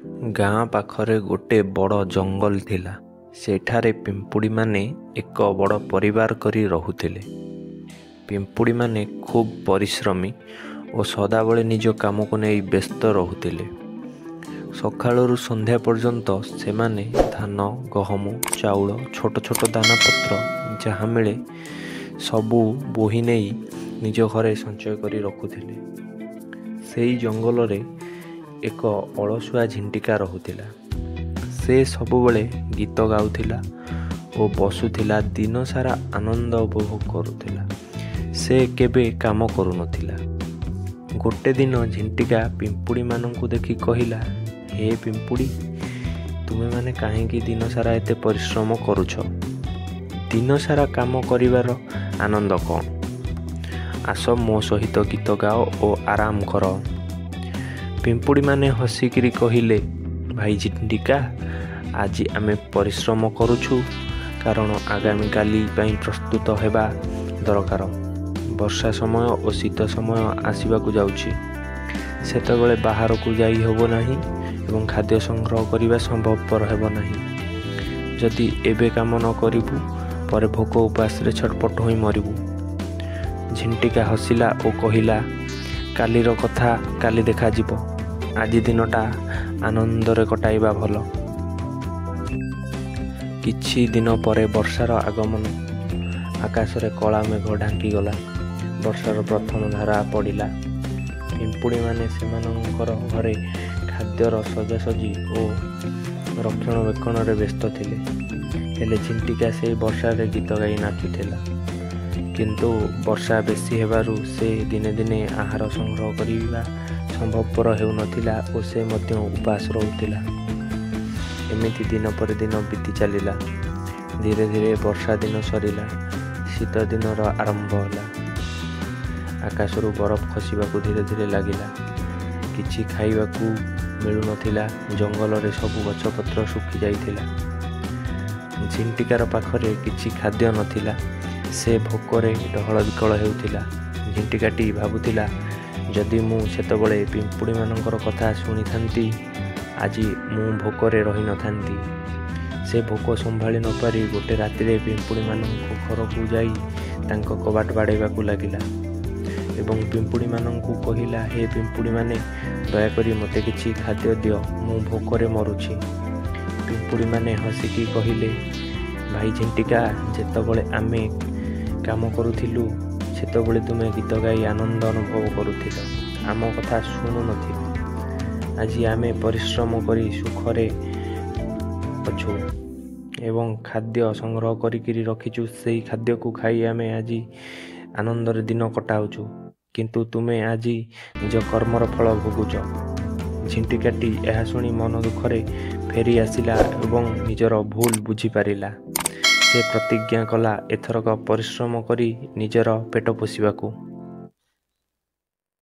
ଗାଁ ପାଖରେ ଗୋଟେ ବଡ଼ ଜଙ୍ଗଲ ଥିଲା। ସେଠାରେ ପିମ୍ପୁଡ଼ିମାନେ ଏକ ବଡ଼ ପରିବାର କରି ରହୁଥିଲେ। ପିମ୍ପୁଡ଼ିମାନେ ଖୁବ୍ ପରିଶ୍ରମୀ ଓ ସଦାବେଳେ ନିଜ କାମକୁ ନେଇ ବ୍ୟସ୍ତ ରହୁଥିଲେ। ସକାଳରୁ ସନ୍ଧ୍ୟା ପର୍ଯ୍ୟନ୍ତ ସେମାନେ ଧାନ, ଗହମ, ଚାଉଳ, ଛୋଟ ଛୋଟ ଦାନାପତ୍ର ଯାହା ମିଳେ ସବୁ ବୋହି ନେଇ ନିଜ ଘରେ ସଞ୍ଚୟ କରି ରଖୁଥିଲେ। ସେଇ ଜଙ୍ଗଲରେ ଏକ ଅଳସୁଆ ଝିଣ୍ଟିକା ରହୁଥିଲା। ସେ ସବୁବେଳେ ଗୀତ ଗାଉଥିଲା ଓ ବସୁଥିଲା, ଦିନସାରା ଆନନ୍ଦ ଉପଭୋଗ କରୁଥିଲା। ସେ କେବେ କାମ କରୁନଥିଲା। ଗୋଟେ ଦିନ ଝିଣ୍ଟିକା ପିମ୍ପୁଡ଼ିମାନଙ୍କୁ ଦେଖି କହିଲା, ହେ ପିମ୍ପୁଡ଼ି, ତୁମେମାନେ କାହିଁକି ଦିନସାରା ଏତେ ପରିଶ୍ରମ କରୁଛ? ଦିନସାରା କାମ କରିବାର ଆନନ୍ଦ କ'ଣ? ଆସ ମୋ ସହିତ ଗୀତ ଗାଅ ଓ ଆରାମ କର। ପିମ୍ପୁଡ଼ିମାନେ ହସିକିରି କହିଲେ, ଭାଇ ଝିଣ୍ଟିକା, ଆଜି ଆମେ ପରିଶ୍ରମ କରୁଛୁ କାରଣ ଆଗାମୀ କାଲି ପାଇଁ ପ୍ରସ୍ତୁତ ହେବା ଦରକାର। ବର୍ଷା ସମୟ ଓ ଶୀତ ସମୟ ଆସିବାକୁ ଯାଉଛି। ସେତେବେଳେ ବାହାରକୁ ଯାଇ ହେବ ନାହିଁ ଏବଂ ଖାଦ୍ୟ ସଂଗ୍ରହ କରିବା ସମ୍ଭବପର ହେବ ନାହିଁ। ଯଦି ଏବେ କାମ ନ କରିବୁ, ପରେ ଭୋକ ଉପାସରେ ଛଟପଟ ହୋଇ ମରିବୁ। ଝିଣ୍ଟିକା ହସିଲା ଓ କହିଲା, କାଲିର କଥା କାଲି ଦେଖାଯିବ। ଆଜି ଦିନଟା ଆନନ୍ଦରେ କଟାଇବା ଭଲ। କିଛି ଦିନ ପରେ ବର୍ଷାର ଆଗମନ। ଆକାଶରେ କଳା ମେଘ ଢାଙ୍କିଗଲା। ବର୍ଷାର ପ୍ରଥମ ଧାରା ପଡ଼ିଲା। ପିମ୍ପୁଡ଼ିମାନେ ସେମାନଙ୍କର ଘରେ ଖାଦ୍ୟର ସଜାସଜି ଓ ରକ୍ଷଣାବେକ୍ଷଣରେ ବ୍ୟସ୍ତ ଥିଲେ। ହେଲେ ଝିଣ୍ଟିକା ସେହି ବର୍ଷାରେ ଗୀତ ଗାଇ ନାଚୁଥିଲା। କିନ୍ତୁ ବର୍ଷା ବେଶୀ ହେବାରୁ ସେ ଦିନେ ଦିନେ ଆହାର ସଂଗ୍ରହ କରିବା ସମ୍ଭବପର ହେଉନଥିଲା ଓ ସେ ମଧ୍ୟ ଉପାସ ରହୁଥିଲା। ଏମିତି ଦିନ ପରେ ଦିନ ବିତି ଚାଲିଲା। ଧୀରେ ଧୀରେ ବର୍ଷା ଦିନ ସରିଲା। ଶୀତ ଦିନର ଆରମ୍ଭ ହେଲା। ଆକାଶରୁ ବରଫ ଖସିବାକୁ ଧୀରେ ଧୀରେ ଲାଗିଲା। କିଛି ଖାଇବାକୁ ମିଳୁନଥିଲା। ଜଙ୍ଗଲରେ ସବୁ ଗଛପତ୍ର ଶୁଖି ଯାଇଥିଲା। ଝିଣ୍ଟିକାର ପାଖରେ କିଛି ଖାଦ୍ୟ ନଥିଲା। ସେ ଭୋକରେ ଡହଳ ବିକଳ ହେଉଥିଲା। ଝିଣ୍ଟିକାଟି ଭାବୁଥିଲା, ଯଦି ମୁଁ ସେତେବେଳେ ପିମ୍ପୁଡ଼ିମାନଙ୍କର କଥା ଶୁଣିଥାନ୍ତି, ଆଜି ମୁଁ ଭୋକରେ ରହିନଥାନ୍ତି। ସେ ଭୋକ ସମ୍ଭାଳି ନପାରି ଗୋଟେ ରାତିରେ ପିମ୍ପୁଡ଼ିମାନଙ୍କ ଘରକୁ ଯାଇ ତାଙ୍କ କବାଟ ବାଡ଼େଇବାକୁ ଲାଗିଲା ଏବଂ ପିମ୍ପୁଡ଼ିମାନଙ୍କୁ କହିଲା, ହେ ପିମ୍ପୁଡ଼ିମାନେ, ଦୟାକରି ମୋତେ କିଛି ଖାଦ୍ୟ ଦିଅ, ମୁଁ ଭୋକରେ ମରୁଛି। ପିମ୍ପୁଡ଼ିମାନେ ହସିକି କହିଲେ, ଭାଇ ଝିଣ୍ଟିକା, ଯେତେବେଳେ ଆମେ କାମ କରୁଥିଲୁ ସେତେବେଳେ ତୁମେ ଗୀତ ଗାଇ ଆନନ୍ଦ ଅନୁଭବ କରୁଥିଲ, ଆମ କଥା ଶୁଣୁନଥିଲ। ଆଜି ଆମେ ପରିଶ୍ରମ କରି ସୁଖରେ ଅଛୁ ଏବଂ ଖାଦ୍ୟ ସଂଗ୍ରହ କରିକିରି ରଖିଛୁ। ସେଇ ଖାଦ୍ୟକୁ ଖାଇ ଆମେ ଆଜି ଆନନ୍ଦରେ ଦିନ କଟାଉଛୁ, କିନ୍ତୁ ତୁମେ ଆଜି ନିଜ କର୍ମର ଫଳ ଭୋଗୁଛ। ଝିଣ୍ଟିକାଟି ଏହା ଶୁଣି ମନ ଦୁଃଖରେ ଫେରି ଆସିଲା ଏବଂ ନିଜର ଭୁଲ ବୁଝିପାରିଲା। ସେ ପ୍ରତିଜ୍ଞା କଲା, ଏଥରକ ପରିଶ୍ରମ କରି ନିଜର ପେଟ ପୋଷିବାକୁ।